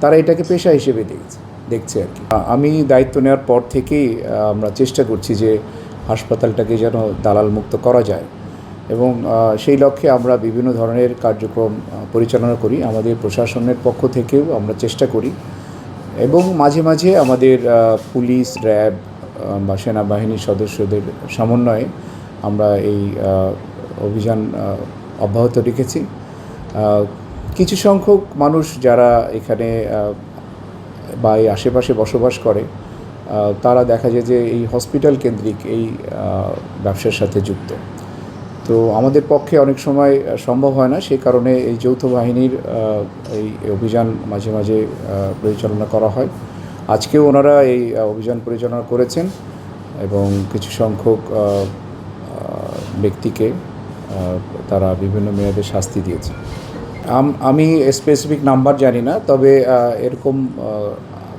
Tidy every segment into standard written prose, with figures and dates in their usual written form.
তারা এটাকে পেশা হিসেবে দেখছে আর কি। আমি দায়িত্ব নেওয়ার পর থেকেই আমরা চেষ্টা করছি যে হাসপাতালটাকে যেন দালাল মুক্ত করা যায়, এবং সেই লক্ষ্যে আমরা বিভিন্ন ধরনের কার্যক্রম পরিচালনা করি। আমাদের প্রশাসনের পক্ষ থেকেও আমরা চেষ্টা করি, এবং মাঝে মাঝে আমাদের পুলিশ, র্যাব বা সেনাবাহিনীর সদস্যদের সমন্বয়ে আমরা এই অভিযান অব্যাহত রেখেছি। কিছু সংখ্যক মানুষ যারা এখানে বা এই আশেপাশে বসবাস করে, তারা দেখা যায় যে এই হসপিটাল কেন্দ্রিক এই ব্যবসার সাথে যুক্ত। তো আমাদের পক্ষে অনেক সময় সম্ভব হয় না, সেই কারণে এই যৌথ বাহিনীর এই অভিযান মাঝে মাঝে পরিচালনা করা হয়। আজকেও ওনারা এই অভিযান পরিচালনা করেছেন এবং কিছু সংখ্যক ব্যক্তিকে তারা বিভিন্ন মেয়াদে শাস্তি দিয়েছে। আমি স্পেসিফিক নাম্বার জানি না, তবে এরকম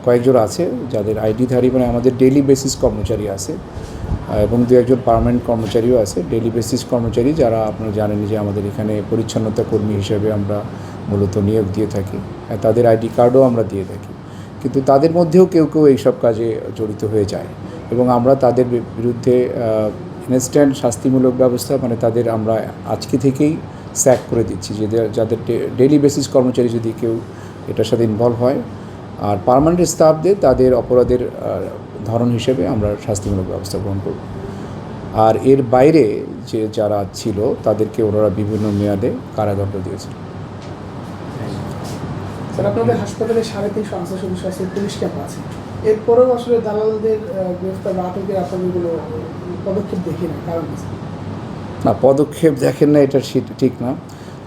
কয়েকজন আছে যাদের আইডিধারী, মানে আমাদের ডেইলি বেসিস কর্মচারী আছে এবং দু একজন পার্মানেন্ট কর্মচারীও আছে। ডেইলি বেসিস কর্মচারী যারা আপনারা জানেন যে আমাদের এখানে পরিচ্ছন্নতা কর্মী হিসেবে আমরা মূলত নিয়োগ দিয়ে থাকি, তাদের আইডি কার্ডও আমরা দিয়ে থাকি। কিন্তু তাদের মধ্যেও কেউ কেউ এইসব কাজে জড়িত হয়ে যায় এবং আমরা তাদের বিরুদ্ধে ইনস্ট্যান্ট শাস্তিমূলক ব্যবস্থা, মানে তাদের আমরা আজকে থেকেই স্যাক করে দিচ্ছি, যে যাদের ডেইলি বেসিস কর্মচারী যদি কেউ এটার সাথে ইনভলভ হয়, আর পার্মানেন্ট স্টাফদের তাদের অপরাধের ধরন হিসেবে আমরা শাস্তিমূলক ব্যবস্থা গ্রহণ করব। আর এর বাইরে যে যারা ছিল তাদেরকে ওনারা বিভিন্ন মেয়াদে কারাদণ্ড দিয়েছে। স্যার, আপনাদের হাসপাতালে 350 আনসার সদস্য আছে, পুলিশ ক্যাম্প আছে, এরপরেও আসলে দালালদের গ্রেফতার বা আটকের আপনাদের কোনো পদক্ষেপ দেখি না, কারণ না, পদক্ষেপ দেখেন না এটা ঠিক না।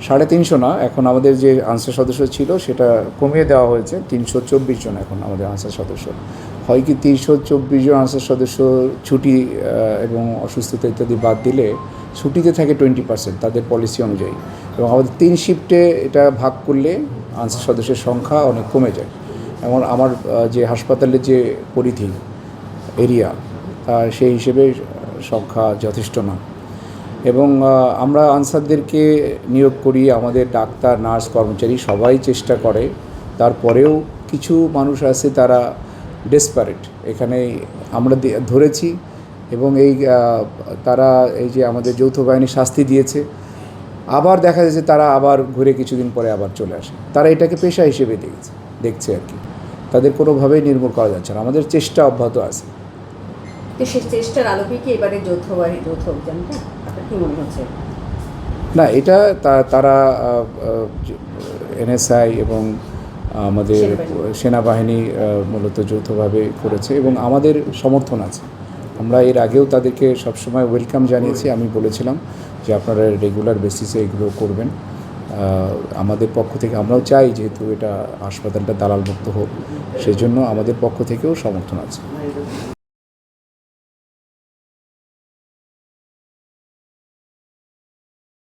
350 না, এখন আমাদের যে আনসার সদস্য ছিল সেটা কমিয়ে দেওয়া হয়েছে, 324 জন এখন আমাদের আনসার সদস্য। হয় কি 324 জন আনসার সদস্য ছুটি এবং অসুস্থতা ইত্যাদি বাদ দিলে ছুটিতে থাকে 20% তাদের পলিসি অনুযায়ী, এবং আমাদের 3 শিফটে এটা ভাগ করলে আনসার সদস্যের সংখ্যা অনেক কমে যায়। এবং আমার যে হাসপাতালের যে পরিধি এরিয়া, সেই হিসেবে সংখ্যা যথেষ্ট না। এবং আমরা আনসারদেরকে নিয়োগ করি, আমাদের ডাক্তার, নার্স, কর্মচারী সবাই চেষ্টা করে, তারপরেও কিছু মানুষ আছে তারা ডেসপারেট। এখানে আমরা ধরেছি, এবং তারা এই যে আমাদের যৌথ বাহিনী শাস্তি দিয়েছে, আবার দেখা যাচ্ছে তারা আবার ঘুরে কিছুদিন পরে আবার চলে আসে। তারা এটাকে পেশা হিসেবে দেখছে আর কি। তাদের কোনোভাবেই নির্মূল করা যাচ্ছে না, আমাদের চেষ্টা অব্যাহত আছে। সেই চেষ্টার আলোকে কি এবারে যৌথ অভিযানটা আপনার কী মনে হচ্ছে? না, এটা তারা এনএসআই এবং আমাদের সেনাবাহিনী মূলত যৌথভাবে করেছে, এবং আমাদের সমর্থন আছে। আমরা এর আগেও তাদেরকে সবসময় ওয়েলকাম জানিয়েছি। আমি বলেছিলাম যে আপনারা রেগুলার বেসিসে এগুলো করবেন। আমাদের পক্ষ থেকে আমরাও চাই যেহেতু এটা হাসপাতালটা দালাল মুক্ত হোক, সেই জন্য আমাদের পক্ষ থেকেও সমর্থন আছে।